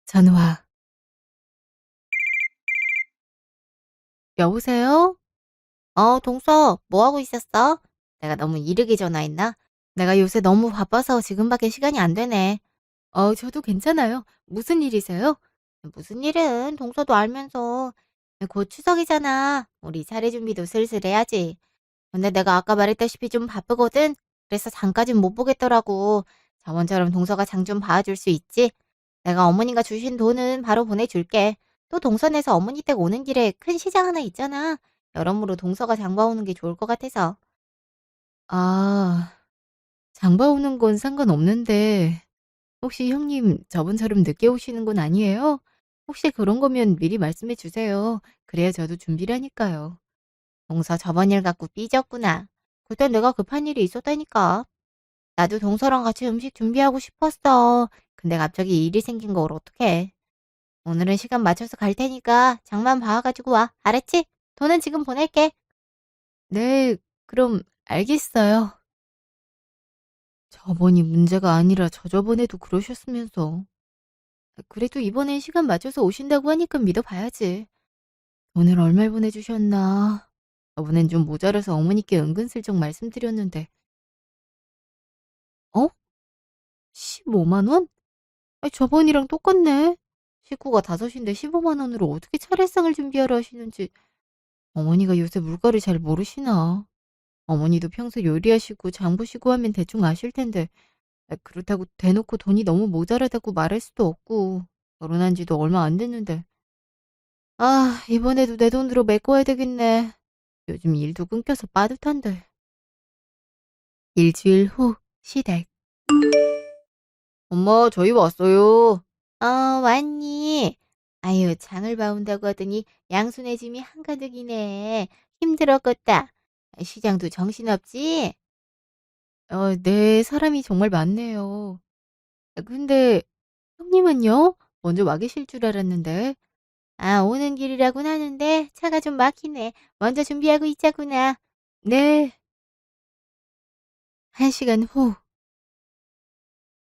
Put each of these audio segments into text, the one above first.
전화. 여보세요? 동서, 뭐 하고 있었어? 내가 너무 이르게 전화했나? 내가 요새 너무 바빠서 지금밖에 시간이 안 되네. 저도 괜찮아요. 무슨 일이세요? 무슨 일은 동서도 알면서. 곧 추석이잖아. 우리 차례 준비도 슬슬 해야지. 근데 내가 아까 말했다시피 좀 바쁘거든? 그래서 장까진 못 보겠더라고. 저번처럼 동서가 장 좀 봐줄 수 있지? 내가 어머니가 주신 돈은 바로 보내줄게. 또 동선에서 어머니 댁 오는 길에 큰 시장 하나 있잖아. 여러모로 동서가 장 봐오는 게 좋을 것 같아서. 아, 장봐 오는 건 상관없는데, 혹시 형님 저번처럼 늦게 오시는 건 아니에요? 혹시 그런 거면 미리 말씀해 주세요. 그래야 저도 준비를 하니까요. 동서 저번 일 갖고 삐졌구나. 그땐 내가 급한 일이 있었다니까. 나도 동서랑 같이 음식 준비하고 싶었어. 근데 갑자기 일이 생긴 걸 어떡해. 오늘은 시간 맞춰서 갈 테니까 장만 봐가지고 와. 알았지? 돈은 지금 보낼게. 네, 그럼 알겠어요. 저번이 문제가 아니라 저저번에도 그러셨으면서. 그래도 이번엔 시간 맞춰서 오신다고 하니까 믿어봐야지. 돈을 얼마 보내주셨나. 저번엔 좀 모자라서 어머니께 은근슬쩍 말씀드렸는데. 어? 15만 원? 아니, 저번이랑 똑같네. 식구가 다섯인데 15만 원으로 어떻게 차례상을 준비하러 하시는지. 어머니가 요새 물가를 잘 모르시나. 어머니도 평소 요리하시고 장 보시고 하면 대충 아실 텐데. 그렇다고 대놓고 돈이 너무 모자라다고 말할 수도 없고. 결혼한 지도 얼마 안 됐는데. 아, 이번에도 내 돈으로 메꿔야 되겠네. 요즘 일도 끊겨서 빠듯한데. 일주일 후 시댁. 엄마, 저희 왔어요. 왔니? 아유, 장을 봐온다고 하더니 양손에 짐이 한가득이네. 힘들었겠다. 시장도 정신없지? 네, 사람이 정말 많네요. 근데 형님은요? 먼저 와 계실 줄 알았는데. 오는 길이라곤 하는데 차가 좀 막히네. 먼저 준비하고 있자꾸나. 네. 1시간 후.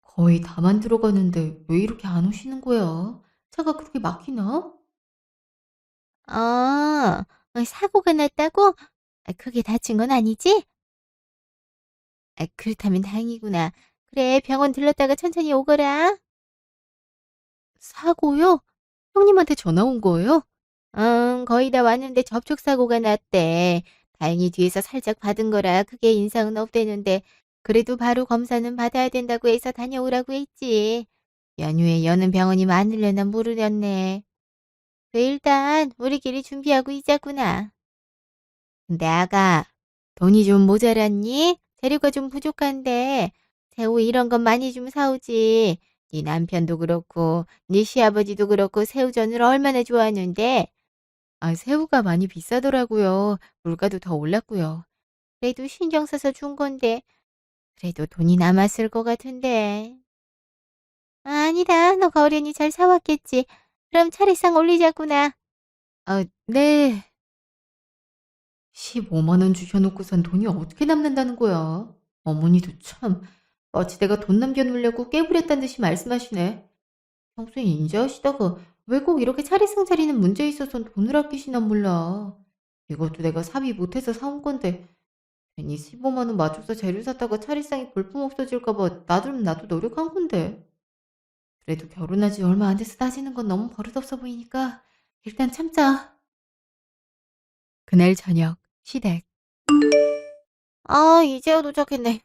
거의 다 만들어 가는데 왜 이렇게 안 오시는 거야? 차가 그렇게 막히나? 사고가 났다고? 크게 다친 건 아니지? 그렇다면 다행이구나. 그래, 병원 들렀다가 천천히 오거라. 사고요? 형님한테 전화 온 거예요? 응, 거의 다 왔는데 접촉사고가 났대. 다행히 뒤에서 살짝 받은 거라 크게 인상은 없대는데, 그래도 바로 검사는 받아야 된다고 해서 다녀오라고 했지. 연휴에 여는 병원이 많으려나 모르겠네. 그래, 일단 우리끼리 준비하고 있자꾸나. 근데 아가, 돈이 좀 모자랐니? 재료가 좀 부족한데 새우 이런 건 많이 좀 사오지. 네 남편도 그렇고 네 시아버지도 그렇고 새우전을 얼마나 좋아하는데. 아, 새우가 많이 비싸더라고요. 물가도 더 올랐고요. 그래도 신경 써서 준 건데 그래도 돈이 남았을 것 같은데. 아니다, 너가 어련히 잘 사왔겠지. 그럼 차례상 올리자꾸나. 아, 네. 15만 원 주셔놓고선 돈이 어떻게 남는다는 거야? 어머니도 참, 마치 내가 돈 남겨놓으려고 깨부렸다는 듯이 말씀하시네. 평소에 인지하시다가 왜 꼭 이렇게 차례상 차리는 문제에 있어선 돈을 아끼시나 몰라. 이것도 내가 사비 못해서 사온 건데 괜히 15만 원 맞춰서 재료 샀다가 차례상이 볼품 없어질까 봐 나름 나도 노력한 건데. 그래도 결혼한 지 얼마 안 돼서 따지는 건 너무 버릇없어 보이니까 일단 참자. 그날 저녁 시댁. 이제야 도착했네.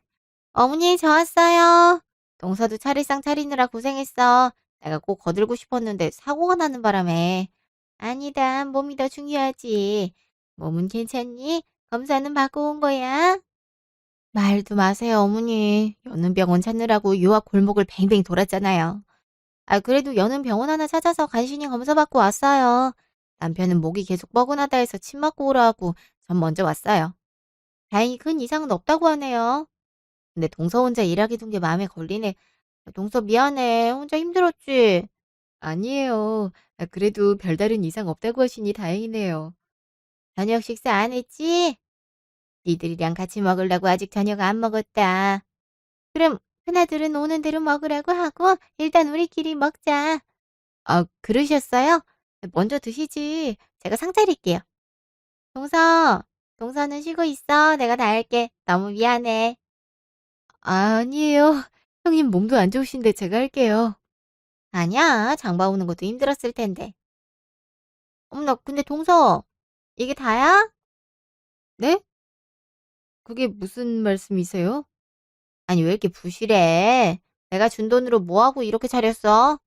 어머니, 저 왔어요. 동서도 차례상 차리느라 고생했어. 내가 꼭 거들고 싶었는데 사고가 나는 바람에. 아니다, 몸이 더 중요하지. 몸은 괜찮니? 검사는 받고 온 거야? 말도 마세요, 어머니. 여는 병원 찾느라고 유학 골목을 뱅뱅 돌았잖아요. 그래도 여는 병원 하나 찾아서 간신히 검사 받고 왔어요. 남편은 목이 계속 뻐근하다 해서 침 맞고 오라고 전 먼저 왔어요. 다행히 큰 이상은 없다고 하네요. 근데 동서 혼자 일하게 둔 게 마음에 걸리네. 동서 미안해. 혼자 힘들었지? 아니에요. 그래도 별다른 이상 없다고 하시니 다행이네요. 저녁 식사 안 했지? 니들이랑 같이 먹으려고 아직 저녁 안 먹었다. 그럼 큰아들은 오는 대로 먹으라고 하고 일단 우리끼리 먹자. 그러셨어요? 먼저 드시지. 제가 상 차릴게요. 동서, 동서는 쉬고 있어. 내가 다 할게. 너무 미안해. 아니에요. 형님 몸도 안 좋으신데 제가 할게요. 아니야. 장 봐오는 것도 힘들었을 텐데. 어머나, 근데 동서, 이게 다야? 네? 그게 무슨 말씀이세요? 아니, 왜 이렇게 부실해? 내가 준 돈으로 뭐하고 이렇게 차렸어?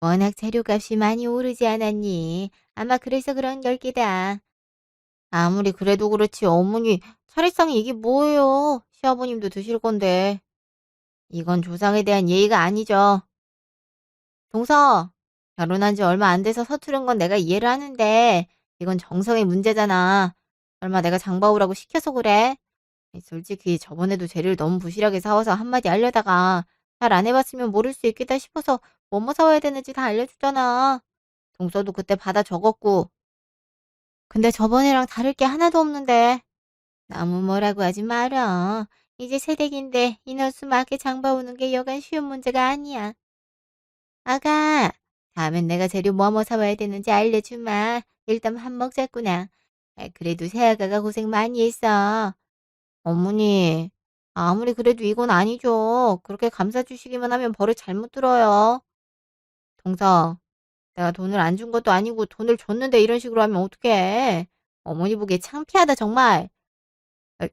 워낙 재료값이 많이 오르지 않았니? 아마 그래서 그런 결기다. 아무리 그래도 그렇지, 어머니, 차례상이 이게 뭐예요? 시아버님도 드실 건데. 이건 조상에 대한 예의가 아니죠. 동서, 결혼한 지 얼마 안 돼서 서투른 건 내가 이해를 하는데, 이건 정성의 문제잖아. 설마 내가 장바오라고 시켜서 그래? 솔직히 저번에도 재료를 너무 부실하게 사와서 한마디 하려다가 잘 안 해봤으면 모를 수 있겠다 싶어서 뭐뭐 사와야 되는지 다 알려줬잖아. 동서도 그때 받아 적었고. 근데 저번에랑 다를 게 하나도 없는데. 너무 뭐라고 하지 마라. 이제 새댁인데 인원수 맞게 장봐오는 게 여간 쉬운 문제가 아니야. 아가, 다음엔 내가 재료 뭐뭐 사와야 되는지 알려주마. 일단 밥 먹자꾸나. 그래도 새아가가 고생 많이 했어. 어머니, 아무리 그래도 이건 아니죠. 그렇게 감싸 주시기만 하면 버릇 잘못 들어요. 동서, 내가 돈을 안 준 것도 아니고 돈을 줬는데 이런 식으로 하면 어떡해. 어머니 보기에 창피하다, 정말.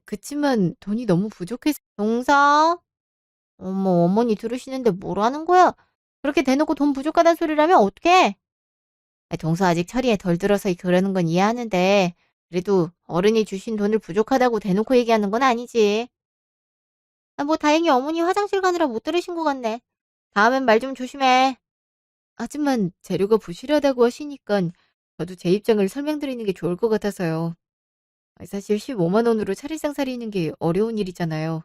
그치만 돈이 너무 부족해서. 동서, 어머, 어머니 들으시는데 뭐라는 거야? 그렇게 대놓고 돈 부족하다는 소리를 하면 어떡해? 동서 아직 철이에 덜 들어서 그러는 건 이해하는데, 그래도 어른이 주신 돈을 부족하다고 대놓고 얘기하는 건 아니지. 뭐 다행히 어머니 화장실 가느라 못 들으신 것 같네. 다음엔 말 좀 조심해. 하지만 재료가 부실하다고 하시니깐 저도 제 입장을 설명드리는 게 좋을 것 같아서요. 사실 15만 원으로 차례상 차리는 게 어려운 일이잖아요.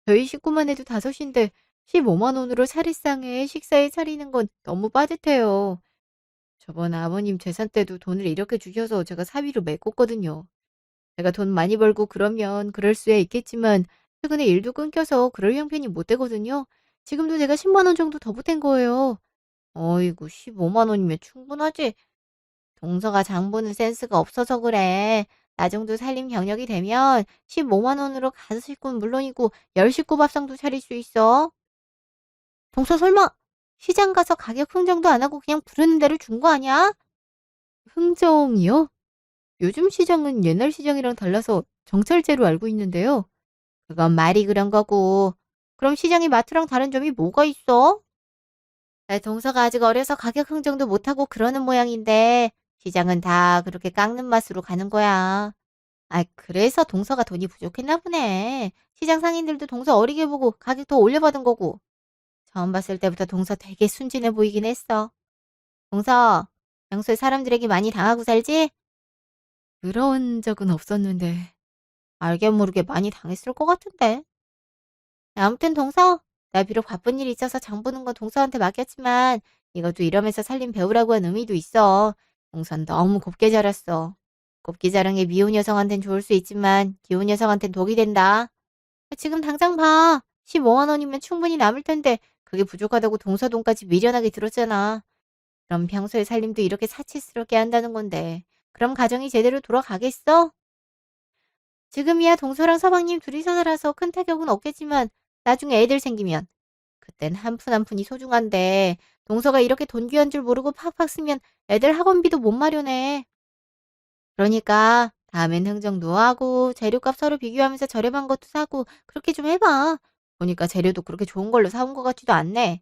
저희 식구만 해도 다섯인데 15만 원으로 차례상에 식사에 차리는 건 너무 빠듯해요. 저번 아버님 재산 때도 돈을 이렇게 주셔서 제가 사위로 메꿨거든요. 제가 돈 많이 벌고 그러면 그럴 수야 있겠지만 최근에 일도 끊겨서 그럴 형편이 못 되거든요. 지금도 제가 10만 원 정도 더 보탠 거예요. 어이구, 15만 원이면 충분하지. 동서가 장 보는 센스가 없어서 그래. 나 정도 살림 경력이 되면 15만 원으로 가수 식구는 물론이고 열 식구 밥상도 차릴 수 있어. 동서 설마 시장 가서 가격 흥정도 안 하고 그냥 부르는 대로 준 거 아니야? 흥정이요? 요즘 시장은 옛날 시장이랑 달라서 정찰제로 알고 있는데요. 그건 말이 그런 거고. 그럼 시장이 마트랑 다른 점이 뭐가 있어? 동서가 아직 어려서 가격 흥정도 못하고 그러는 모양인데 시장은 다 그렇게 깎는 맛으로 가는 거야. 그래서 동서가 돈이 부족했나 보네. 시장 상인들도 동서 어리게 보고 가격 더 올려받은 거고. 처음 봤을 때부터 동서 되게 순진해 보이긴 했어. 동서, 평소에 사람들에게 많이 당하고 살지? 그런 적은 없었는데. 알게 모르게 많이 당했을 것 같은데. 아무튼 동서, 나 비록 바쁜 일이 있어서 장 보는 건 동서한테 맡겼지만 이것도 이러면서 살림 배우라고 한 의미도 있어. 동선 너무 곱게 자랐어. 곱게 자란 게 미혼 여성한텐 좋을 수 있지만 기혼 여성한텐 독이 된다. 지금 당장 봐. 15만 원이면 충분히 남을 텐데 그게 부족하다고 동서 돈까지 미련하게 들었잖아. 그럼 평소에 살림도 이렇게 사치스럽게 한다는 건데 그럼 가정이 제대로 돌아가겠어? 지금이야 동서랑 서방님 둘이서 살아서 큰 타격은 없겠지만 나중에 애들 생기면 그땐 한 푼 한 푼이 소중한데 동서가 이렇게 돈 귀한 줄 모르고 팍팍 쓰면 애들 학원비도 못 마련해. 그러니까 다음엔 흥정도 하고 재료값 서로 비교하면서 저렴한 것도 사고 그렇게 좀 해봐. 보니까 재료도 그렇게 좋은 걸로 사온 것 같지도 않네.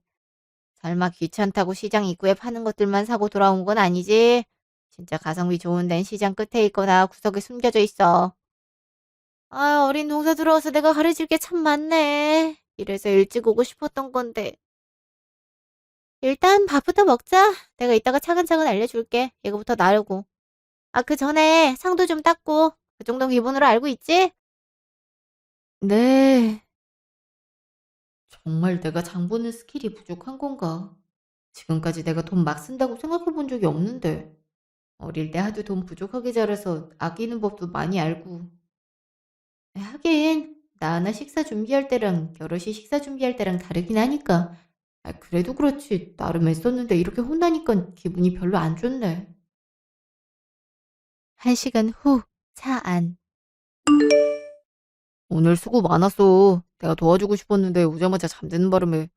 설마 귀찮다고 시장 입구에 파는 것들만 사고 돌아온 건 아니지? 진짜 가성비 좋은 데는 시장 끝에 있거나 구석에 숨겨져 있어. 어린 동서 들어와서 내가 가르칠 게 참 많네. 이래서 일찍 오고 싶었던 건데. 일단 밥부터 먹자. 내가 이따가 차근차근 알려줄게. 이거부터 나르고. 그 전에 상도 좀 닦고. 그 정도 기본으로 알고 있지? 네. 정말 내가 장 보는 스킬이 부족한 건가? 지금까지 내가 돈 막 쓴다고 생각해 본 적이 없는데. 어릴 때 하도 돈 부족하게 자라서 아끼는 법도 많이 알고. 하긴, 나 하나 식사 준비할 때랑 여럿이 식사 준비할 때랑 다르긴 하니까 그래도 그렇지. 나름 애썼는데 이렇게 혼나니까 기분이 별로 안 좋네. 1시간 후, 차 안. 오늘 수고 많았어. 내가 도와주고 싶었는데 오자마자 잠드는 바람에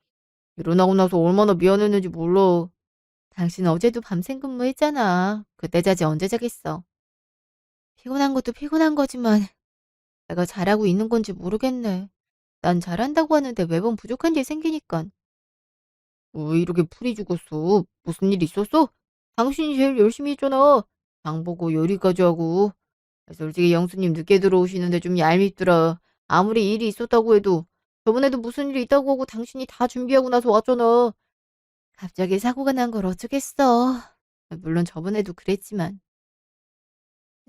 일어나고 나서 얼마나 미안했는지 몰라. 당신 어제도 밤샘 근무했잖아. 그때 자지 언제 자겠어. 피곤한 것도 피곤한 거지만 내가 잘하고 있는 건지 모르겠네. 난 잘한다고 하는데 매번 부족한 게 생기니깐. 왜 이렇게 풀이 죽었어? 무슨 일 있었어? 당신이 제일 열심히 했잖아. 장 보고 요리까지 하고. 솔직히 영수님 늦게 들어오시는데 좀 얄밉더라. 아무리 일이 있었다고 해도 저번에도 무슨 일이 있다고 하고 당신이 다 준비하고 나서 왔잖아. 갑자기 사고가 난 걸 어쩌겠어. 물론 저번에도 그랬지만.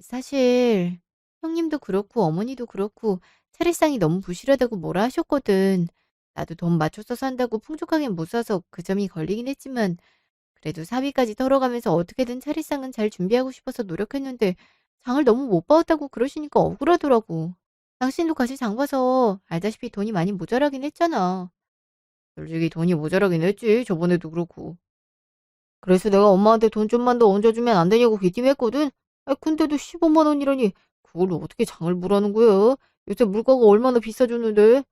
사실 형님도 그렇고 어머니도 그렇고 차례상이 너무 부실하다고 뭐라 하셨거든. 나도 돈 맞춰서 산다고 풍족하게 못 사서 그 점이 걸리긴 했지만 그래도 사비까지 털어가면서 어떻게든 차례상은 잘 준비하고 싶어서 노력했는데 장을 너무 못 봐왔다고 그러시니까 억울하더라고. 당신도 같이 장 봐서 알다시피 돈이 많이 모자라긴 했잖아. 솔직히 돈이 모자라긴 했지. 저번에도 그렇고. 그래서 내가 엄마한테 돈 좀만 더 얹어주면 안 되냐고 귀띔했거든. 근데도 15만 원이라니 그걸로 어떻게 장을 보라는 거야? 요새 물가가 얼마나 비싸졌는데.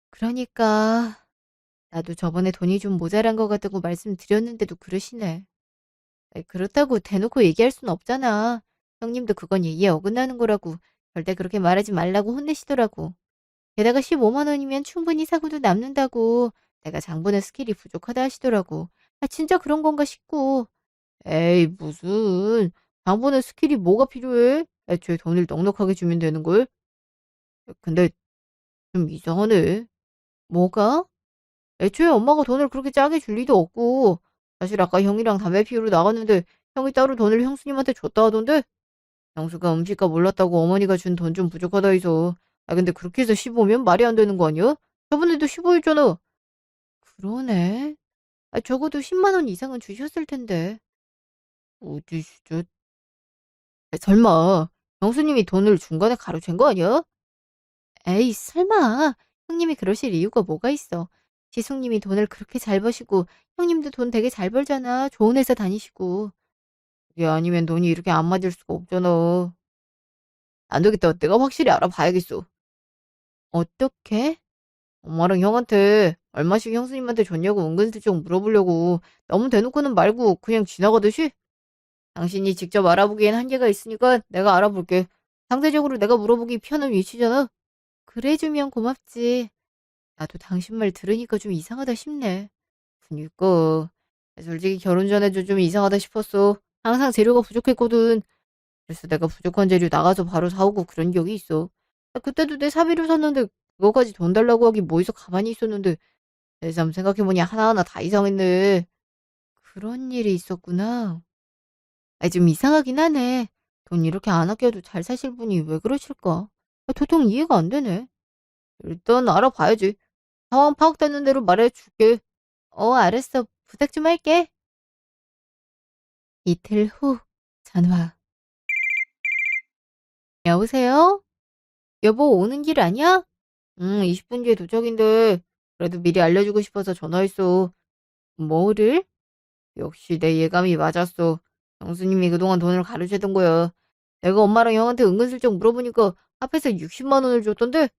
그러니까 나도 저번에 돈이 좀 모자란 것 같다고 말씀드렸는데도 그러시네. 그렇다고 대놓고 얘기할 순 없잖아. 형님도 그건 얘기에 어긋나는 거라고 절대 그렇게 말하지 말라고 혼내시더라고. 게다가 15만 원이면 충분히 사고도 남는다고 내가 장보는 스킬이 부족하다 하시더라고. 아 진짜 그런 건가 싶고. 에이 무슨 장 보는 스킬이 뭐가 필요해? 애초에 돈을 넉넉하게 주면 되는 걸. 근데 좀 이상하네. 뭐가? 애초에 엄마가 돈을 그렇게 짜게 줄 리도 없고 사실 아까 형이랑 담배 피우러 나갔는데 형이 따로 돈을 형수님한테 줬다 하던데 형수가 음식값 올랐다고 어머니가 준 돈 좀 부족하다 해서 근데 그렇게 해서 15면 말이 안 되는 거 아니야? 저번에도 15였잖아. 그러네. 적어도 10만 원 이상은 주셨을 텐데. 어디 진짜 설마 형수님이 돈을 중간에 가로챈 거 아니야? 에이 설마. 형님이 그러실 이유가 뭐가 있어. 지숙님이 돈을 그렇게 잘 버시고 형님도 돈 되게 잘 벌잖아. 좋은 회사 다니시고. 그게 아니면 돈이 이렇게 안 맞을 수가 없잖아. 안 되겠다. 내가 확실히 알아봐야겠어. 어떻게? 엄마랑 형한테 얼마씩 형수님한테 줬냐고 은근슬쩍 물어보려고 너무 대놓고는 말고 그냥 지나가듯이 당신이 직접 알아보기엔 한계가 있으니까 내가 알아볼게. 상대적으로 내가 물어보기 편한 위치잖아. 그래주면 고맙지. 나도 당신 말 들으니까 좀 이상하다 싶네. 그니까 솔직히 결혼 전에도 좀 이상하다 싶었어. 항상 재료가 부족했거든. 그래서 내가 부족한 재료 나가서 바로 사오고 그런 기억이 있어. 그때도 내 사비로 샀는데 그거까지 돈 달라고 하기 뭐해서 가만히 있었는데 새삼 생각해보니 하나하나 다 이상했네. 그런 일이 있었구나. 좀 이상하긴 하네. 돈 이렇게 안 아껴도 잘 사실 분이 왜 그러실까? 도통 이해가 안 되네. 일단 알아봐야지. 상황 파악되는 대로 말해줄게. 알았어. 부탁 좀 할게. 이틀 후 전화. 여보세요? 여보 오는 길 아니야? 20분 뒤에 도착인데 그래도 미리 알려주고 싶어서 전화했어. 뭐를? 역시 내 예감이 맞았어. 형수님이 그동안 돈을 가로채던 거야. 내가 엄마랑 형한테 은근슬쩍 물어보니까 앞에서 60만 원을 줬던데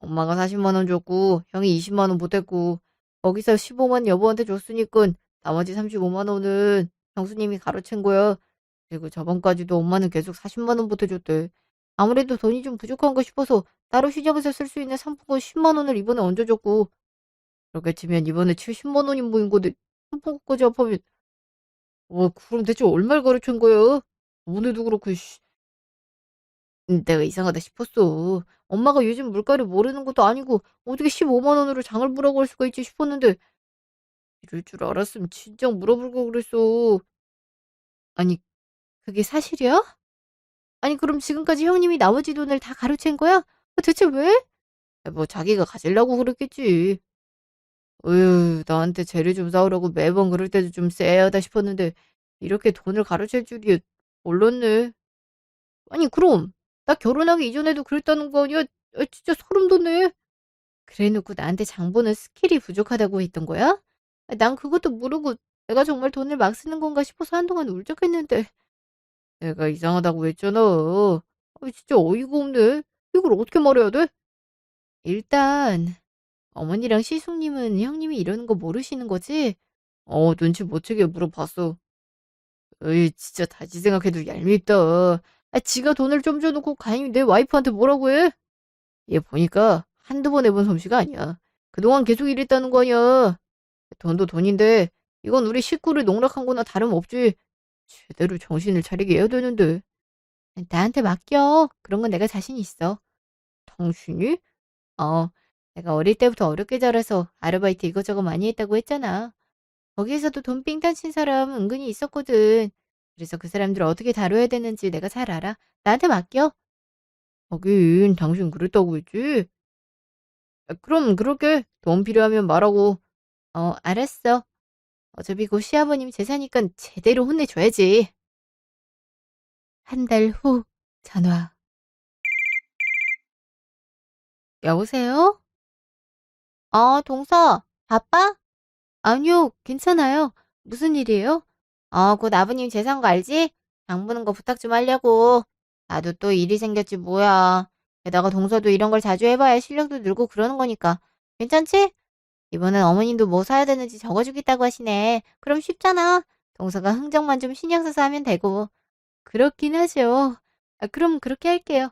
엄마가 40만 원 줬고 형이 20만 원 보탰고 거기서 15만 여보한테 줬으니까 나머지 35만 원은 형수님이 가로챈 거야. 그리고 저번까지도 엄마는 계속 40만 원 보태줬대. 아무래도 돈이 좀 부족한가 싶어서 따로 시장에서 쓸 수 있는 상품권 10만 원을 이번에 얹어줬고 그렇게 치면 이번에 70만 원이 모인 건데 상품권까지 합하면 그럼 대체 얼마를 가로챈 거야? 저번에도 그렇고 씨. 내가 이상하다 싶었어. 엄마가 요즘 물가를 모르는 것도 아니고 어떻게 15만 원으로 장을 보라고 할 수가 있지 싶었는데 이럴 줄 알았으면 진작 물어볼 걸 그랬어. 아니 그게 사실이야? 아니 그럼 지금까지 형님이 나머지 돈을 다 가로챈 거야? 대체 왜? 뭐 자기가 가지려고 그랬겠지. 어휴, 나한테 재료 좀 사오라고 매번 그럴 때도 좀 쎄하다 싶었는데 이렇게 돈을 가로챌 줄이야 몰랐네. 아니 그럼 나 결혼하기 이전에도 그랬다는 거 아니야? 진짜 소름 돋네. 그래 놓고 나한테 장 보는 스킬이 부족하다고 했던 거야? 난 그것도 모르고 내가 정말 돈을 막 쓰는 건가 싶어서 한동안 울적했는데 내가 이상하다고 했잖아. 진짜 어이가 없네. 이걸 어떻게 말해야 돼? 일단 어머니랑 시숙님은 형님이 이러는 거 모르시는 거지? 눈치 못 채게 물어봤어. 에이, 진짜 다시 생각해도 얄밉다. 지가 돈을 좀 줘놓고 감히 내 와이프한테 뭐라고 해? 얘 보니까 한두 번 해본 솜씨가 아니야. 그동안 계속 이랬다는 거 아니야. 돈도 돈인데 이건 우리 식구를 농락한 거나 다름없지. 제대로 정신을 차리게 해야 되는데. 나한테 맡겨. 그런 건 내가 자신 있어. 당신이? 어, 내가 어릴 때부터 어렵게 자라서 아르바이트 이것저것 많이 했다고 했잖아. 거기에서도 돈 삥땅 친 사람 은근히 있었거든. 그래서 그 사람들 어떻게 다뤄야 되는지 내가 잘 알아. 나한테 맡겨. 하긴 당신 그랬다고 했지? 그럼 그럴게. 돈 필요하면 말하고. 알았어. 어차피 곧 시아버님 제사니까 제대로 혼내줘야지. 한 달 후 전화. 여보세요? 동서, 바빠? 아니요, 괜찮아요. 무슨 일이에요? 곧 아버님 재산 거 알지? 장 보는 거 부탁 좀 하려고. 나도 또 일이 생겼지 뭐야. 게다가 동서도 이런 걸 자주 해봐야 실력도 늘고 그러는 거니까. 괜찮지? 이번엔 어머님도 뭐 사야 되는지 적어주겠다고 하시네. 그럼 쉽잖아. 동서가 흥정만 좀 신경 써서 하면 되고. 그렇긴 하죠. 그럼 그렇게 할게요.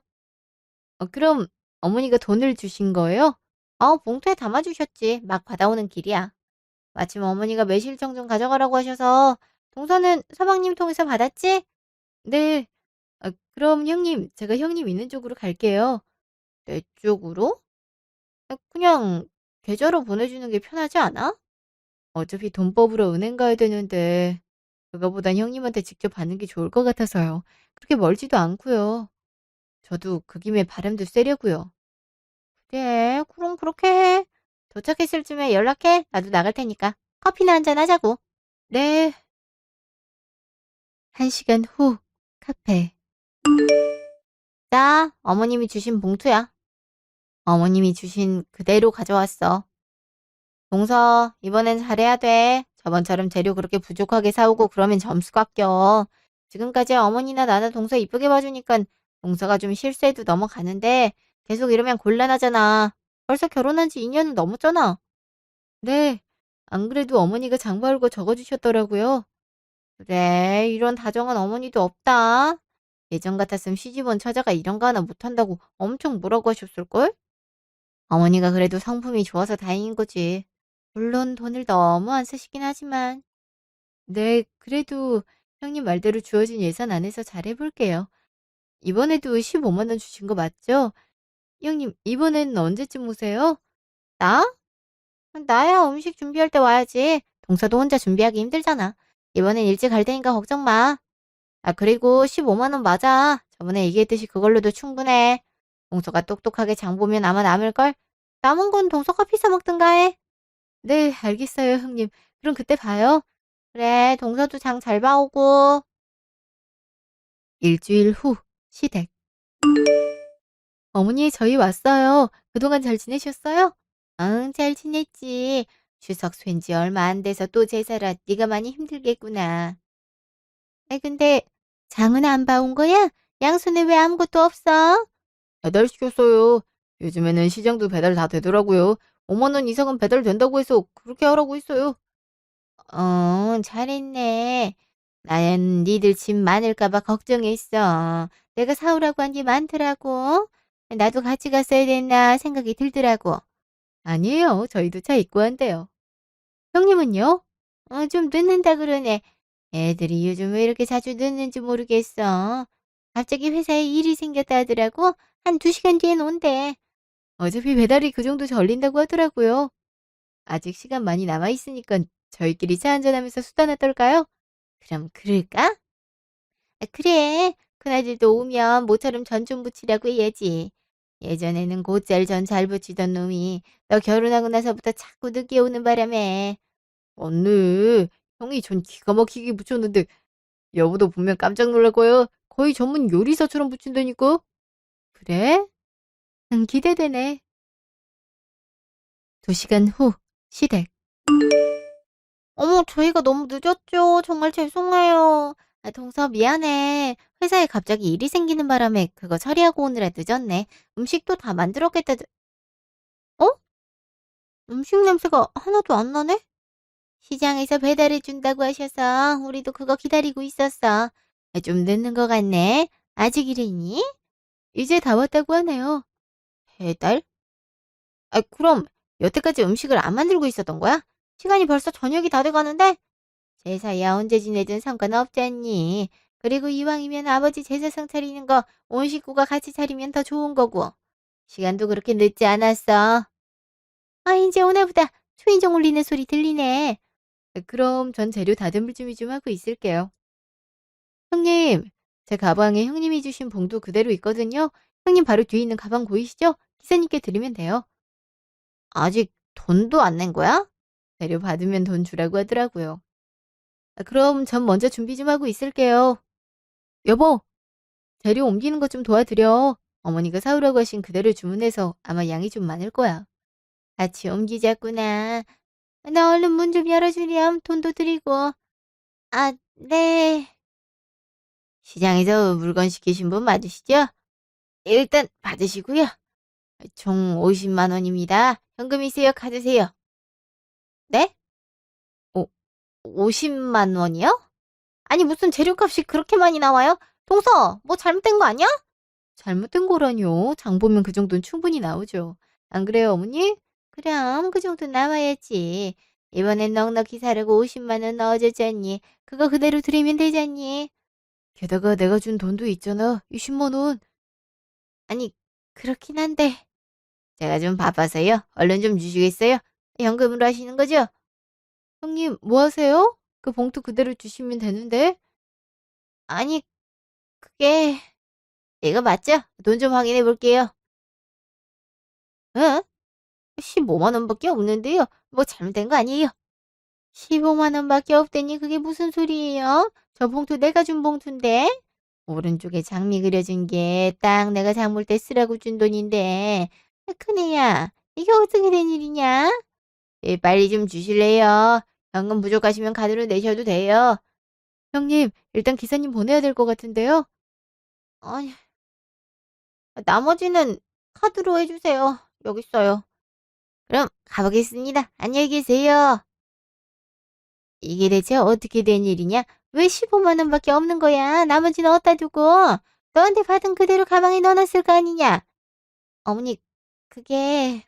그럼 어머니가 돈을 주신 거예요? 봉투에 담아주셨지. 막 받아오는 길이야. 마침 어머니가 매실청 좀 가져가라고 하셔서 동서는 서방님 통해서 받았지? 네. 그럼 형님, 제가 형님 있는 쪽으로 갈게요. 내 쪽으로? 그냥 계좌로 보내주는 게 편하지 않아? 어차피 돈법으로 은행 가야 되는데, 그거보단 형님한테 직접 받는 게 좋을 것 같아서요. 그렇게 멀지도 않고요. 저도 그 김에 바람도 쐬려고요. 그래, 그럼 그렇게 해. 도착했을 쯤에 연락해. 나도 나갈 테니까. 커피나 한잔 하자고. 네. 1시간 후, 카페. 자, 어머님이 주신 봉투야. 어머님이 주신 그대로 가져왔어. 동서, 이번엔 잘해야 돼. 저번처럼 재료 그렇게 부족하게 사오고 그러면 점수 깎여. 지금까지 어머니나 나나 동서 이쁘게 봐주니까 동서가 좀 실수해도 넘어가는데 계속 이러면 곤란하잖아. 벌써 결혼한 지 2년은 넘었잖아. 네. 안 그래도 어머니가 장바올 거 적어주셨더라고요. 그래, 이런 다정한 어머니도 없다. 예전 같았으면 시집온 처자가 이런 거 하나 못한다고 엄청 뭐라고 하셨을걸? 어머니가 그래도 성품이 좋아서 다행인 거지. 물론 돈을 너무 안 쓰시긴 하지만. 네, 그래도 형님 말대로 주어진 예산 안에서 잘해볼게요. 이번에도 15만 원 주신 거 맞죠? 형님, 이번엔 언제쯤 오세요? 나? 나야 음식 준비할 때 와야지. 동서도 혼자 준비하기 힘들잖아. 이번엔 일찍 갈 테니까 걱정 마. 그리고 15만 원 맞아. 저번에 얘기했듯이 그걸로도 충분해. 동서가 똑똑하게 장 보면 아마 남을걸? 남은 건 동서가 피사 먹든가 해. 네, 알겠어요, 형님. 그럼 그때 봐요. 그래, 동서도 장 잘 봐오고. 일주일 후, 시댁. 어머니, 저희 왔어요. 그동안 잘 지내셨어요? 응, 잘 지냈지. 추석 쉰 지 얼마 안 돼서 또 제사라 네가 많이 힘들겠구나. 근데 장은 안 봐온 거야? 양손에 왜 아무것도 없어? 배달시켰어요. 요즘에는 시장도 배달 다 되더라고요. 5만 원 이상은 배달된다고 해서 그렇게 하라고 했어요. 잘했네. 난 니들 집 많을까 봐 걱정했어. 내가 사오라고 한 게 많더라고. 나도 같이 갔어야 됐나 생각이 들더라고. 아니에요. 저희도 차 입고 한대요. 형님은요? 좀 늦는다 그러네. 애들이 요즘 왜 이렇게 자주 늦는지 모르겠어. 갑자기 회사에 일이 생겼다 하더라고. 한 2시간 뒤엔 온대. 어차피 배달이 그 정도 걸린다고 하더라고요. 아직 시간 많이 남아있으니까 저희끼리 차 한잔하면서 수다나 떨까요? 그럼 그럴까? 그래. 그나들도 오면 모처럼 전 좀 부치라고 해야지. 예전에는 곧잘 전 잘 부치던 놈이 너 결혼하고 나서부터 자꾸 늦게 오는 바람에. 언니, 형이 전 기가 막히게 붙였는데 여보도 보면 깜짝 놀랄 거예요. 거의 전문 요리사처럼 붙인다니까. 그래? 응, 기대되네. 2시간 후, 시댁. 어머, 저희가 너무 늦었죠. 정말 죄송해요. 아, 동서 미안해. 회사에 갑자기 일이 생기는 바람에 그거 처리하고 오느라 늦었네. 음식도 다 만들었겠다. 어? 음식 냄새가 하나도 안 나네? 시장에서 배달해 준다고 하셔서 우리도 그거 기다리고 있었어. 아, 좀 늦는 것 같네. 아직 이랬니? 이제 다 왔다고 하네요. 배달? 아, 그럼 여태까지 음식을 안 만들고 있었던 거야? 시간이 벌써 저녁이 다 돼가는데? 제사야 언제 지내든 상관없잖니. 그리고 이왕이면 아버지 제사상 차리는 거 온 식구가 같이 차리면 더 좋은 거고. 시간도 그렇게 늦지 않았어. 아, 이제 오나 보다. 초인종 울리는 소리 들리네. 그럼 전 재료 다듬을 준비 좀 하고 있을게요. 형님, 제 가방에 형님이 주신 봉투 그대로 있거든요. 형님 바로 뒤에 있는 가방 보이시죠? 기사님께 드리면 돼요. 아직 돈도 안 낸 거야? 재료 받으면 돈 주라고 하더라고요. 그럼 전 먼저 준비 좀 하고 있을게요. 여보, 재료 옮기는 것 좀 도와드려. 어머니가 사오라고 하신 그대로 주문해서 아마 양이 좀 많을 거야. 같이 옮기자꾸나. 나 얼른 문 좀 열어주렴. 돈도 드리고. 아, 네. 시장에서 물건 시키신 분 맞으시죠? 일단 받으시고요. 총 50만 원입니다. 현금이세요? 카드세요? 네? 오, 50만 원이요? 아니, 무슨 재료값이 그렇게 많이 나와요? 동서, 뭐 잘못된 거 아니야? 잘못된 거라뇨. 장 보면 그 정도는 충분히 나오죠. 안 그래요, 어머니? 그럼 그 정도 나와야지. 이번엔 넉넉히 사려고 50만 원 넣어줬잖니. 그거 그대로 드리면 되잖니. 게다가 내가 준 돈도 있잖아. 20만 원. 아니, 그렇긴 한데. 제가 좀 바빠서요. 얼른 좀 주시겠어요? 현금으로 하시는 거죠? 형님, 뭐 하세요? 그 봉투 그대로 주시면 되는데. 아니, 그게 이거 맞죠? 돈 좀 확인해 볼게요. 응? 15만 원밖에 없는데요. 뭐 잘못된 거 아니에요? 15만 원밖에 없다니 그게 무슨 소리예요? 저 봉투 내가 준 봉투인데. 오른쪽에 장미 그려진 게 딱 내가 장볼 때 쓰라고 준 돈인데. 아, 큰애야, 이게 어떻게 된 일이냐? 예, 빨리 좀 주실래요? 현금 부족하시면 카드로 내셔도 돼요. 형님, 일단 기사님 보내야 될 것 같은데요. 아니, 나머지는 카드로 해주세요. 여기 있어요. 그럼 가보겠습니다. 안녕히 계세요. 이게 대체 어떻게 된 일이냐? 왜 15만 원밖에 없는 거야? 나머지는 어디다 두고? 너한테 받은 그대로 가방에 넣어놨을 거 아니냐? 어머니, 그게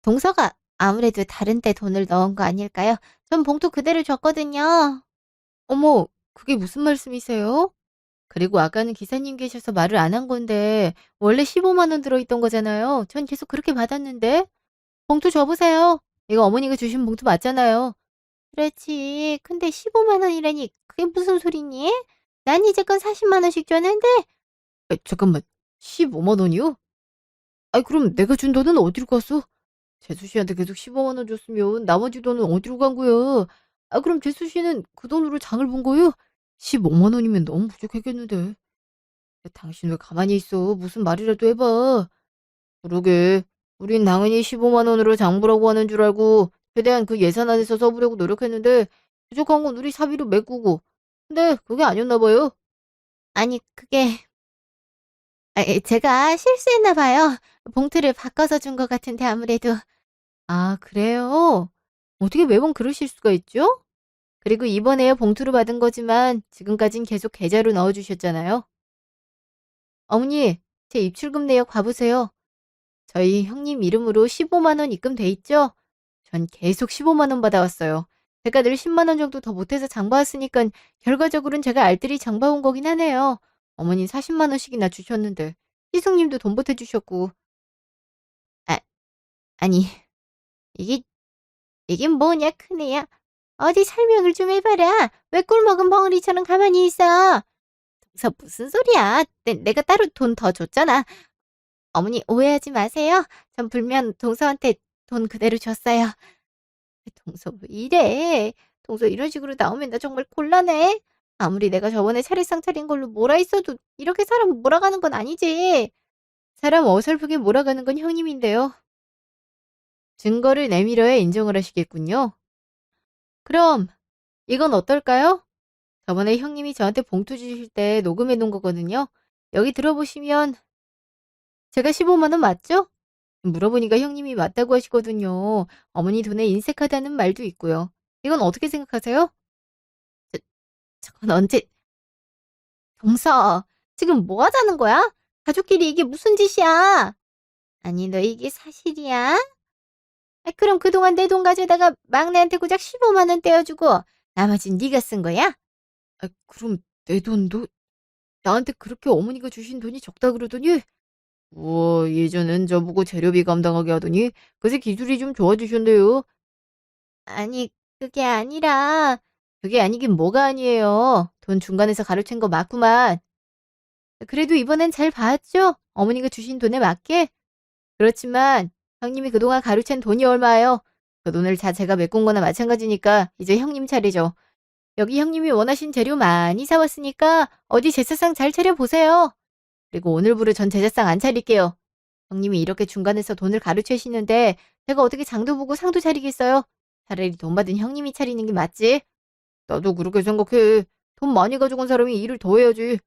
동서가 아무래도 다른 데 돈을 넣은 거 아닐까요? 전 봉투 그대로 줬거든요. 어머, 그게 무슨 말씀이세요? 그리고 아까는 기사님 계셔서 말을 안 한 건데 원래 15만 원 들어있던 거잖아요. 전 계속 그렇게 받았는데. 봉투 줘보세요. 이거 어머니가 주신 봉투 맞잖아요. 그렇지. 근데 15만 원이라니 그게 무슨 소리니? 난 이제껏 40만 원씩 줬는데. 잠깐만. 15만 원이요? 아이 그럼 내가 준 돈은 어디로 갔어? 재수 씨한테 계속 15만 원 줬으면 나머지 돈은 어디로 간 거야? 아 그럼 재수 씨는 그 돈으로 장을 본 거예요? 15만 원이면 너무 부족했겠는데. 야, 당신 왜 가만히 있어? 무슨 말이라도 해봐. 그러게. 우린 당연히 15만 원으로 장 보라고 하는 줄 알고 최대한 그 예산 안에서 써보려고 노력했는데 부족한 건 우리 사비로 메꾸고. 근데 그게 아니었나 봐요. 아니, 그게 제가 실수했나 봐요. 봉투를 바꿔서 준 것 같은데 아무래도. 아 그래요? 어떻게 매번 그러실 수가 있죠? 그리고 이번에야 봉투로 받은 거지만 지금까진 계속 계좌로 넣어주셨잖아요. 어머니, 제 입출금 내역 봐보세요. 저희 형님 이름으로 15만 원 입금돼 있죠? 전 계속 15만 원 받아왔어요. 제가 늘 10만 원 정도 더 못해서 장봐왔으니까 결과적으로는 제가 알뜰히 장봐온 거긴 하네요. 어머니 40만 원씩이나 주셨는데 희숙님도 돈 보태주셨고. 아, 아니, 이게, 이게 뭐냐, 큰애야. 어디 설명을 좀 해봐라. 왜 꿀먹은 벙어리처럼 가만히 있어? 그래서 무슨 소리야? 내가 따로 돈 더 줬잖아. 어머니 오해하지 마세요. 전 불면 동서한테 돈 그대로 줬어요. 동서 왜 이래? 동서 이런 식으로 나오면 나 정말 곤란해. 아무리 내가 저번에 차례상 차린 걸로 몰아 있어도 이렇게 사람 몰아가는 건 아니지. 사람 어설프게 몰아가는 건 형님인데요. 증거를 내밀어야 인정을 하시겠군요. 그럼 이건 어떨까요? 저번에 형님이 저한테 봉투 주실 때 녹음해 놓은 거거든요. 여기 들어보시면 제가 15만 원 맞죠? 물어보니까 형님이 맞다고 하시거든요. 어머니 돈에 인색하다는 말도 있고요. 이건 어떻게 생각하세요? 저건 언제 동서 지금 뭐 하자는 거야? 가족끼리 이게 무슨 짓이야? 아니 너 이게 사실이야? 아, 그럼 그동안 내 돈 가져다가 막내한테 고작 15만 원 떼어주고 나머진 네가 쓴 거야? 아, 그럼 내 돈도 나한테 그렇게 어머니가 주신 돈이 적다 그러더니 우와 예전엔 저보고 재료비 감당하게 하더니 그새 기술이 좀 좋아지셨네요. 아니 그게 아니라 그게 아니긴 뭐가 아니에요. 돈 중간에서 가로챈 거 맞구만. 그래도 이번엔 잘 봤죠? 어머니가 주신 돈에 맞게? 그렇지만 형님이 그동안 가로챈 돈이 얼마예요? 그 돈을 다 제가 메꾼 거나 마찬가지니까 이제 형님 차례죠. 여기 형님이 원하신 재료 많이 사왔으니까 어디 제사상 잘 차려보세요. 그리고 오늘부로 전 제사상 안 차릴게요. 형님이 이렇게 중간에서 돈을 가로채시는데 제가 어떻게 장도 보고 상도 차리겠어요? 차라리 돈 받은 형님이 차리는 게 맞지? 나도 그렇게 생각해. 돈 많이 가져간 사람이 일을 더 해야지.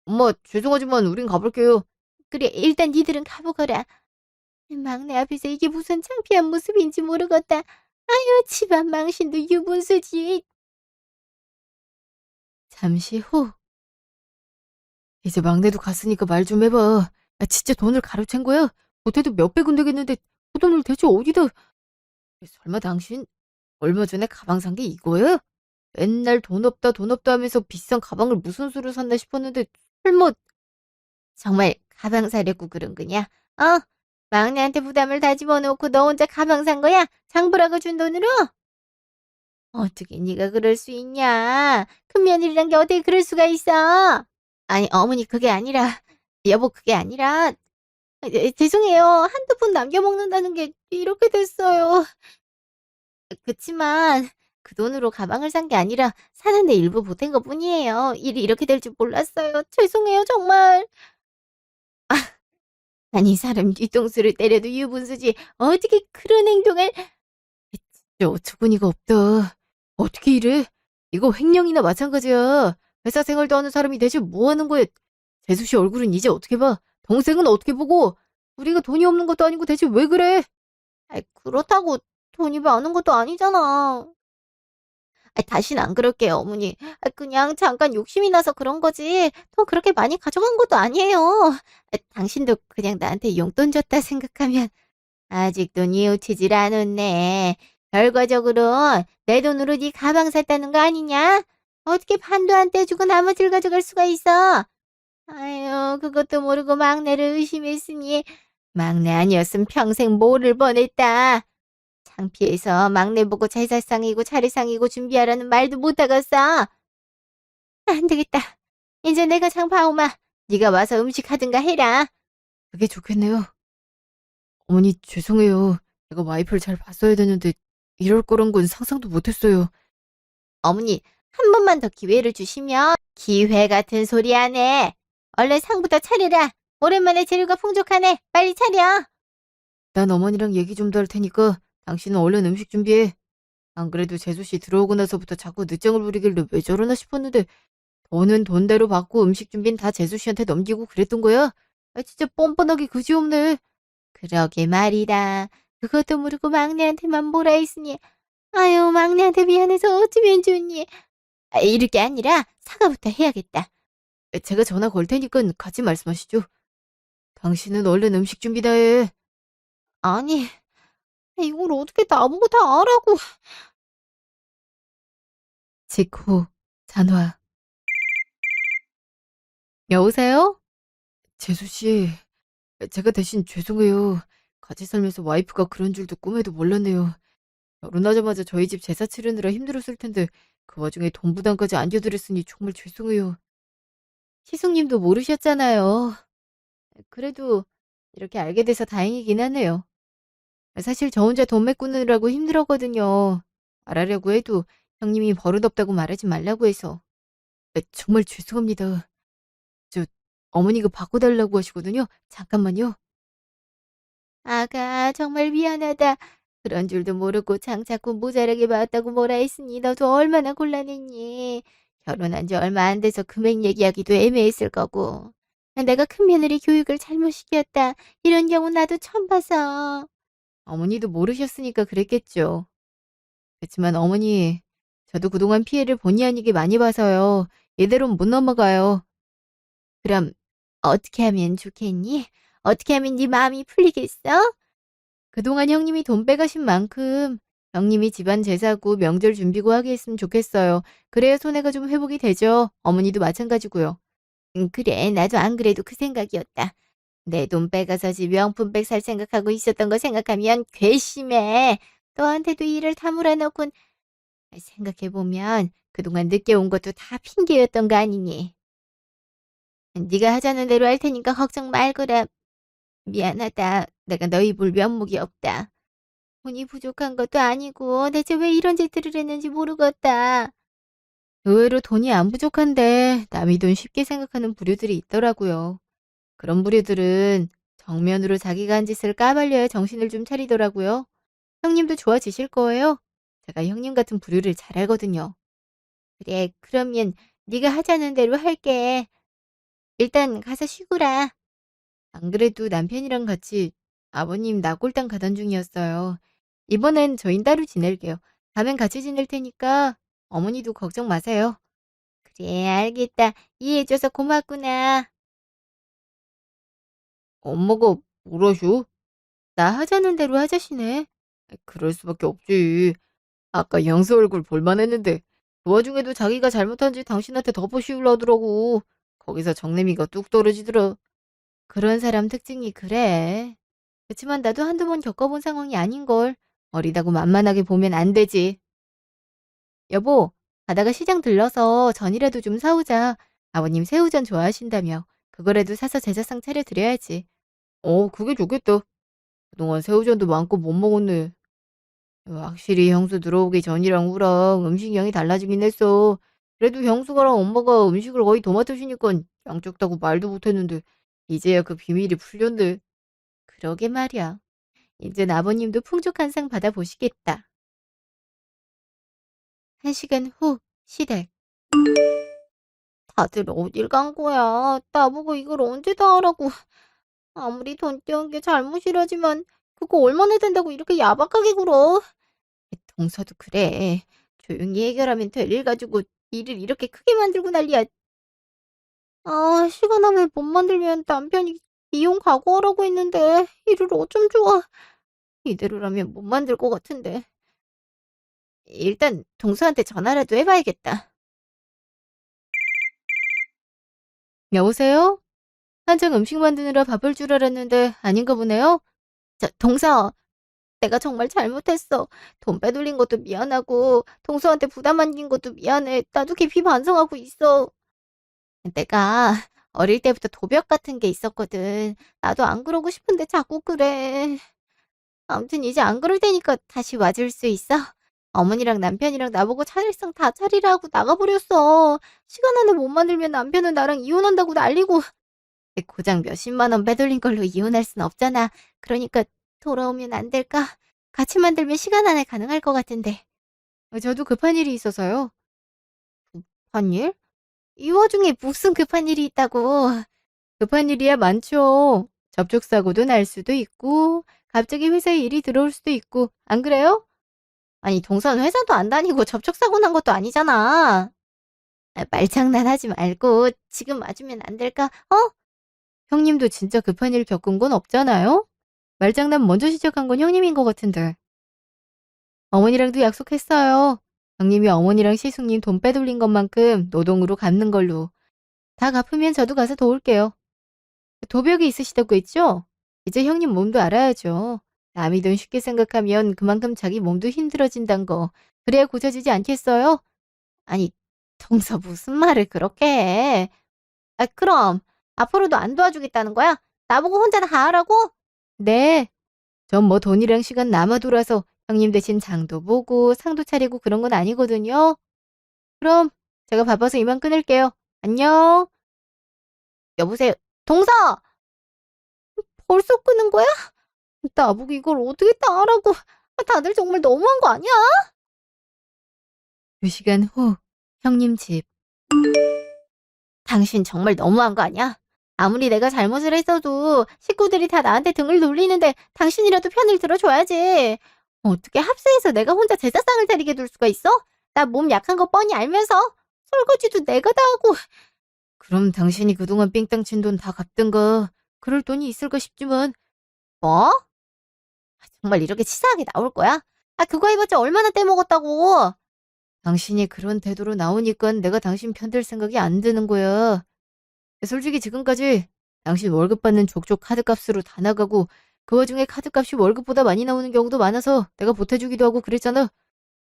엄마, 죄송하지만 우린 가볼게요. 그래, 일단 니들은 가보거라. 막내 앞에서 이게 무슨 창피한 모습인지 모르겠다. 아유, 집안 망신도 유분수지. 잠시 후. 이제 막내도 갔으니까 말 좀 해봐. 아, 진짜 돈을 가로챈 거야? 못해도 몇백은 되겠는데 그 돈을 대체 어디다. 설마 당신 얼마 전에 가방 산 게 이거야? 맨날 돈 없다 하면서 비싼 가방을 무슨 수로 샀나 싶었는데 설마 정말 가방 사려고 그런 거냐? 어? 막내한테 부담을 다 집어넣고 너 혼자 가방 산 거야? 장보라고 준 돈으로? 어떻게 네가 그럴 수 있냐? 큰 며느리란 게 어떻게 그럴 수가 있어? 아니 어머니 그게 아니라 여보 그게 아니라 죄송해요. 한두 푼 남겨 먹는다는 게 이렇게 됐어요. 그치만 그 돈으로 가방을 산 게 아니라 사는데 일부 보탠 것뿐이에요. 일이 이렇게 될 줄 몰랐어요. 죄송해요 정말. 아니 사람 뒤통수를 때려도 유분수지 어떻게 그런 행동을. 진짜 어처구니가 없다. 어떻게 이래? 이거 횡령이나 마찬가지야. 회사 생활도 하는 사람이 대체 뭐 하는 거야? 재수 씨 얼굴은 이제 어떻게 봐? 동생은 어떻게 보고? 우리가 돈이 없는 것도 아니고 대체 왜 그래? 아이, 그렇다고 돈이 많은 것도 아니잖아. 아, 다시는 안 그럴게요, 어머니. 아, 그냥 잠깐 욕심이 나서 그런 거지. 돈 그렇게 많이 가져간 것도 아니에요. 아, 당신도 그냥 나한테 용돈 줬다 생각하면 아직도 뉘우치질 않았네. 결과적으로 내 돈으로 네 가방 샀다는 거 아니냐? 어떻게 반도 안 떼주고 나머지를 가져갈 수가 있어? 아유, 그것도 모르고 막내를 의심했으니 막내 아니었으면 평생 모를 뻔했다. 창피해서 막내 보고 제사상이고 차례상이고 준비하라는 말도 못하겠어. 안 되겠다. 이제 내가 장 봐오마. 네가 와서 음식 하든가 해라. 그게 좋겠네요. 어머니 죄송해요. 제가 와이프를 잘 봤어야 되는데 이럴 거란 건 상상도 못했어요. 어머니 한 번만 더 기회를 주시면 기회 같은 소리 안 해. 얼른 상부터 차려라. 오랜만에 재료가 풍족하네. 빨리 차려. 난 어머니랑 얘기 좀 더 할 테니까 당신은 얼른 음식 준비해. 안 그래도 재수씨 들어오고 나서부터 자꾸 늦장을 부리길래 왜 저러나 싶었는데 돈은 돈대로 받고 음식 준비는 다 재수씨한테 넘기고 그랬던 거야? 아, 진짜 뻔뻔하게 그지없네. 그러게 말이다. 그것도 모르고 막내한테만 뭐라 했으니 아유 막내한테 미안해서 어쩌면 좋니. 아, 이럴 게 아니라 사과부터 해야겠다. 제가 전화 걸 테니까 같이 말씀하시죠. 당신은 얼른 음식 준비 다 해. 아니 이걸 어떻게 나보고 다 하라고. 직후 전화. 여보세요? 재수씨, 제가 대신 죄송해요. 같이 살면서 와이프가 그런 줄도 꿈에도 몰랐네요. 결혼하자마자 저희 집 제사 치르느라 힘들었을 텐데 그 와중에 돈 부담까지 안겨드렸으니 정말 죄송해요. 시숙님도 모르셨잖아요. 그래도 이렇게 알게 돼서 다행이긴 하네요. 사실 저 혼자 돈 메꾸느라고 힘들었거든요. 말하려고 해도 형님이 버릇없다고 말하지 말라고 해서. 정말 죄송합니다. 저 어머니가 바꿔달라고 하시거든요. 잠깐만요. 아가 정말 미안하다. 그런 줄도 모르고 장 자꾸 모자라게 받았다고 뭐라 했으니 너도 얼마나 곤란했니. 결혼한 지 얼마 안 돼서 금액 얘기하기도 애매했을 거고. 내가 큰며느리 교육을 잘못 시켰다. 이런 경우 나도 처음 봐서. 어머니도 모르셨으니까 그랬겠죠. 그렇지만 어머니, 저도 그동안 피해를 본의 아니게 많이 봐서요. 이대로는 못 넘어가요. 그럼 어떻게 하면 좋겠니? 어떻게 하면 네 마음이 풀리겠어? 그동안 형님이 돈 빼가신 만큼 형님이 집안 제사고 명절 준비고 하게 했으면 좋겠어요. 그래야 손해가 좀 회복이 되죠. 어머니도 마찬가지고요. 그래. 나도 안 그래도 그 생각이었다. 내 돈 빼가서 집 명품백 살 생각하고 있었던 거 생각하면 괘씸해. 너한테도 일을 다 물어놓곤 생각해보면 그동안 늦게 온 것도 다 핑계였던 거 아니니? 네가 하자는 대로 할 테니까 걱정 말거라. 미안하다. 내가 너희 볼 면목이 없다. 돈이 부족한 것도 아니고 대체 왜 이런 짓들을 했는지 모르겠다. 의외로 돈이 안 부족한데 남이 돈 쉽게 생각하는 부류들이 있더라고요. 그런 부류들은 정면으로 자기가 한 짓을 까발려야 정신을 좀 차리더라고요. 형님도 좋아지실 거예요. 제가 형님 같은 부류를 잘 알거든요. 그래, 그러면 네가 하자는 대로 할게. 일단 가서 쉬고라. 안 그래도 남편이랑 같이 아버님 나골당 가던 중이었어요. 이번엔 저희 따로 지낼게요. 다음엔 같이 지낼 테니까 어머니도 걱정 마세요. 그래, 알겠다. 이해해줘서 고맙구나. 엄마가 뭐라쇼? 나 하자는 대로 하자시네. 그럴 수밖에 없지. 아까 영수 얼굴 볼만 했는데 그 와중에도 자기가 잘못한 지 당신한테 덮어씌우려 하더라고. 거기서 정내미가 뚝 떨어지더라. 그런 사람 특징이 그래. 그치만 나도 한두 번 겪어본 상황이 아닌걸. 어리다고 만만하게 보면 안 되지. 여보, 가다가 시장 들러서 전이라도 좀 사오자. 아버님 새우전 좋아하신다며. 그거라도 사서 제사상 차려드려야지. 그게 좋겠다. 그동안 새우전도 많고 못 먹었네. 확실히 형수 들어오기 전이랑 후랑 음식량이 달라지긴 했어. 그래도 형수가랑 엄마가 음식을 거의 도맡으시니까 양쪽다고 말도 못했는데 이제야 그 비밀이 풀렸네. 그러게 말이야. 이젠 아버님도 풍족한 상 받아보시겠다. 1시간 후 시댁. 다들 어딜 간 거야? 나보고 이걸 언제 다 하라고. 아무리 돈 떼온 게 잘못이라지만 그거 얼마나 된다고 이렇게 야박하게 굴어. 동서도 그래. 조용히 해결하면 될 일 가지고 일을 이렇게 크게 만들고 난리야. 아, 시간 안에 못 만들면 남편이 이혼 각오하라고 했는데 일을 어쩜 좋아. 이대로라면 못 만들 것 같은데. 일단 동서한테 전화라도 해봐야겠다. 여보세요? 한창 음식 만드느라 바쁠 줄 알았는데 아닌가 보네요? 동서, 내가 정말 잘못했어. 돈 빼돌린 것도 미안하고 동서한테 부담 안긴 것도 미안해. 나도 깊이 반성하고 있어. 내가 어릴 때부터 도벽 같은 게 있었거든. 나도 안 그러고 싶은데 자꾸 그래. 아무튼 이제 안 그럴 테니까 다시 와줄 수 있어? 어머니랑 남편이랑 나보고 차례상 다 차리라고 나가버렸어. 시간 안에 못 만들면 남편은 나랑 이혼한다고 난리고. 고작 몇십만 원 빼돌린 걸로 이혼할 순 없잖아. 그러니까 돌아오면 안 될까? 같이 만들면 시간 안에 가능할 것 같은데. 저도 급한 일이 있어서요. 급한 일? 이 와중에 무슨 급한 일이 있다고. 급한 일이야 많죠. 접촉사고도 날 수도 있고 갑자기 회사에 일이 들어올 수도 있고 안 그래요? 아니, 동선 회사도 안 다니고 접촉사고 난 것도 아니잖아. 말장난하지 말고 지금 와주면 안 될까? 형님도 진짜 급한 일 겪은 건 없잖아요? 말장난 먼저 시작한 건 형님인 것 같은데. 어머니랑도 약속했어요. 형님이 어머니랑 시숙님 돈 빼돌린 것만큼 노동으로 갚는 걸로. 다 갚으면 저도 가서 도울게요. 도벽이 있으시다고 했죠? 이제 형님 몸도 알아야죠. 남이 돈 쉽게 생각하면 그만큼 자기 몸도 힘들어진단 거. 그래야 고쳐지지 않겠어요? 아니, 동서 무슨 말을 그렇게 해. 그럼 앞으로도 안 도와주겠다는 거야? 나보고 혼자 다 하라고? 네. 전 뭐 돈이랑 시간 남아 돌아서 형님 대신 장도 보고 상도 차리고 그런 건 아니거든요. 그럼 제가 바빠서 이만 끊을게요. 안녕. 여보세요, 동서! 벌써 끄는 거야? 나보고 이걸 어떻게 다 하라고. 다들 정말 너무한 거 아니야? 2시간 후, 형님 집. 당신 정말 너무한 거 아니야? 아무리 내가 잘못을 했어도 식구들이 다 나한테 등을 돌리는데 당신이라도 편을 들어줘야지. 어떻게 합세해서 내가 혼자 제사상을 차리게 둘 수가 있어? 나 몸 약한 거 뻔히 알면서 설거지도 내가 다 하고. 그럼 당신이 그동안 삥땅 친 돈 다 갚든가. 그럴 돈이 있을까 싶지만. 뭐? 정말 이렇게 치사하게 나올 거야? 그거 해봤자 얼마나 떼먹었다고. 당신이 그런 태도로 나오니까 내가 당신 편들 생각이 안 드는 거야. 솔직히 지금까지 당신 월급 받는 족족 카드값으로 다 나가고 그 와중에 카드값이 월급보다 많이 나오는 경우도 많아서 내가 보태주기도 하고 그랬잖아.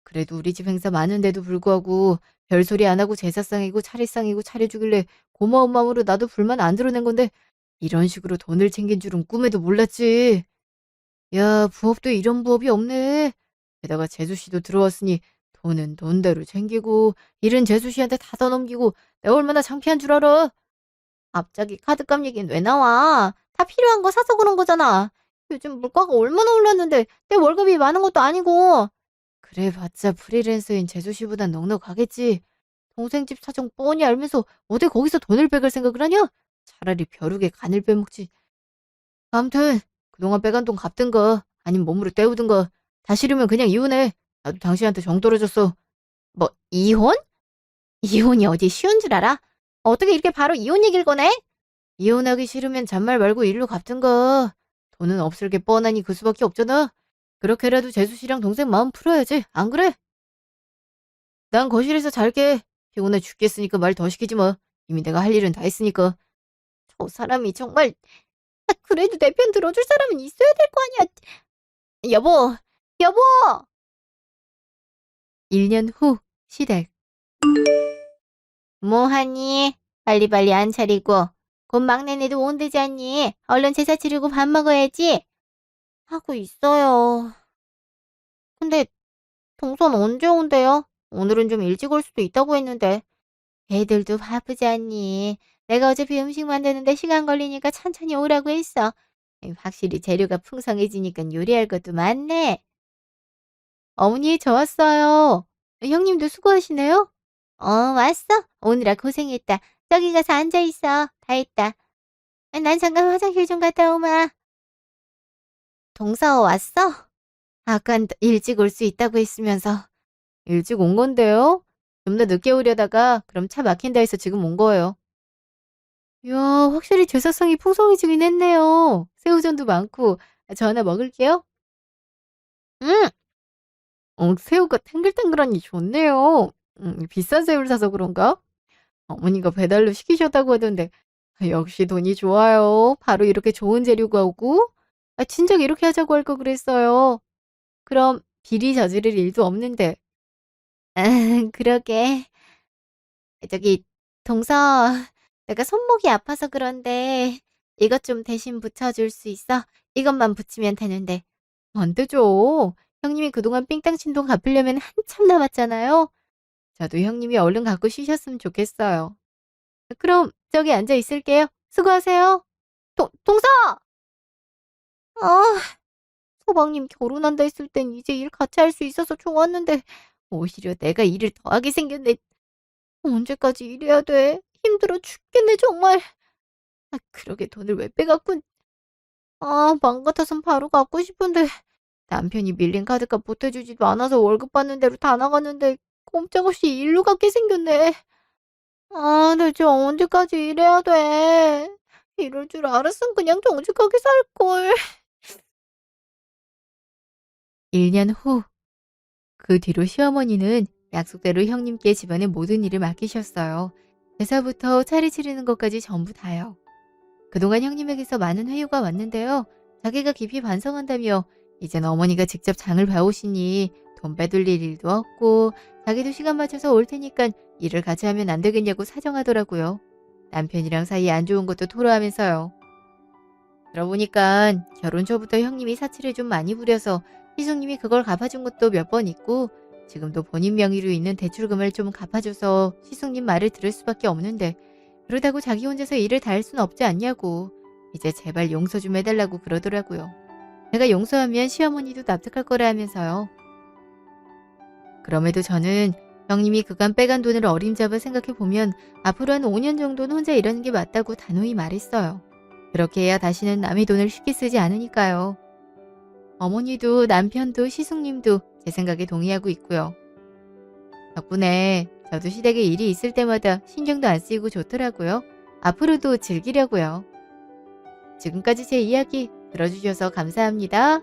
그래도 우리 집 행사 많은데도 불구하고 별소리 안 하고 제사상이고 차례상이고 차려주길래 고마운 마음으로 나도 불만 안 드러낸 건데 이런 식으로 돈을 챙긴 줄은 꿈에도 몰랐지. 야, 부업도 이런 부업이 없네. 게다가 재수씨도 들어왔으니 돈은 돈대로 챙기고 일은 재수씨한테 다 더 넘기고 내가 얼마나 창피한 줄 알아. 갑자기 카드값 얘기는 왜 나와? 다 필요한 거 사서 그런 거잖아. 요즘 물가가 얼마나 올랐는데 내 월급이 많은 것도 아니고. 그래 봤자 프리랜서인 재수씨보단 넉넉하겠지. 동생 집 사정 뻔히 알면서 어디 거기서 돈을 빼갈 생각을 하냐? 차라리 벼룩에 간을 빼먹지. 아무튼 그동안 빼간 돈 갚든가 아니면 몸으로 때우든가. 다 싫으면 그냥 이혼해. 나도 당신한테 정 떨어졌어. 뭐 이혼? 이혼이 어디 쉬운 줄 알아? 어떻게 이렇게 바로 이혼 얘기를 꺼내? 이혼하기 싫으면 잔말 말고 일로 갚든가. 돈은 없을 게 뻔하니 그 수밖에 없잖아. 그렇게라도 재수씨랑 동생 마음 풀어야지. 안 그래? 난 거실에서 잘게. 피곤해 죽겠으니까 말 더 시키지 마. 이미 내가 할 일은 다 했으니까. 저 사람이 정말. 그래도 내 편 들어줄 사람은 있어야 될 거 아니야. 여보, 여보! 1년 후 시댁. 뭐하니? 빨리빨리 안 차리고. 곧 막내네도 온대지 않니? 얼른 제사 치르고 밥 먹어야지. 하고 있어요. 근데 동선 언제 온대요? 오늘은 좀 일찍 올 수도 있다고 했는데. 애들도 바쁘지 않니? 내가 어차피 음식 만드는데 시간 걸리니까 천천히 오라고 했어. 확실히 재료가 풍성해지니까 요리할 것도 많네. 어머니 저 왔어요. 형님도 수고하시네요. 왔어? 오느라 고생했다. 저기 가서 앉아있어. 다 했다. 난 잠깐 화장실 좀 갔다 오마. 동서 왔어? 아깐 일찍 올 수 있다고 했으면서. 일찍 온 건데요. 좀 더 늦게 오려다가 그럼 차 막힌다 해서 지금 온 거예요. 이야, 확실히 제사상이 풍성해지긴 했네요. 새우전도 많고. 저 하나 먹을게요. 응. 새우가 탱글탱글하니 좋네요. 비싼 새우를 사서 그런가? 어머니가 배달로 시키셨다고 하던데 역시 돈이 좋아요. 바로 이렇게 좋은 재료가 오고. 진작 이렇게 하자고 할 거 그랬어요. 그럼 비리 저지를 일도 없는데. 그러게. 저기 동서, 내가 손목이 아파서 그런데 이것 좀 대신 붙여줄 수 있어? 이것만 붙이면 되는데. 안 되죠. 형님이 그동안 삥땅 친 돈 갚으려면 한참 남았잖아요. 저도 형님이 얼른 갖고 쉬셨으면 좋겠어요. 그럼 저기 앉아 있을게요. 수고하세요. 동서! 아, 서방님 결혼한다 했을 땐 이제 일 같이 할 수 있어서 좋았는데 오히려 내가 일을 더 하게 생겼네. 언제까지 일해야 돼? 힘들어 죽겠네 정말. 그러게 돈을 왜 빼갖고. 맘 같아선 바로 갚고 싶은데 남편이 밀린 카드값 보태주지도 않아서 월급 받는 대로 다 나갔는데 꼼짝없이 일로 갖게 생겼네. 대체 언제까지 일해야 돼? 이럴 줄 알았으면 그냥 정직하게 살걸. 1년 후. 그 뒤로 시어머니는 약속대로 형님께 집안의 모든 일을 맡기셨어요. 제사부터 차례 치르는 것까지 전부 다요. 그동안 형님에게서 많은 회유가 왔는데요. 자기가 깊이 반성한다며 이젠 어머니가 직접 장을 봐오시니 돈 빼돌릴 일도 없고 자기도 시간 맞춰서 올 테니까 일을 같이 하면 안 되겠냐고 사정하더라고요. 남편이랑 사이 안 좋은 것도 토로하면서요. 들어보니까 결혼 초부터 형님이 사치를 좀 많이 부려서 희숙님이 그걸 갚아준 것도 몇 번 있고 지금도 본인 명의로 있는 대출금을 좀 갚아줘서 희숙님 말을 들을 수밖에 없는데 그러다고 자기 혼자서 일을 다 할 순 없지 않냐고 이제 제발 용서 좀 해달라고 그러더라고요. 제가 용서하면 시어머니도 납득할 거라 하면서요. 그럼에도 저는 형님이 그간 빼간 돈을 어림잡아 생각해보면 앞으로 한 5년 정도는 혼자 일하는 게 맞다고 단호히 말했어요. 그렇게 해야 다시는 남의 돈을 쉽게 쓰지 않으니까요. 어머니도 남편도 시숙님도 제 생각에 동의하고 있고요. 덕분에 저도 시댁에 일이 있을 때마다 신경도 안 쓰이고 좋더라고요. 앞으로도 즐기려고요. 지금까지 제 이야기 들어주셔서 감사합니다.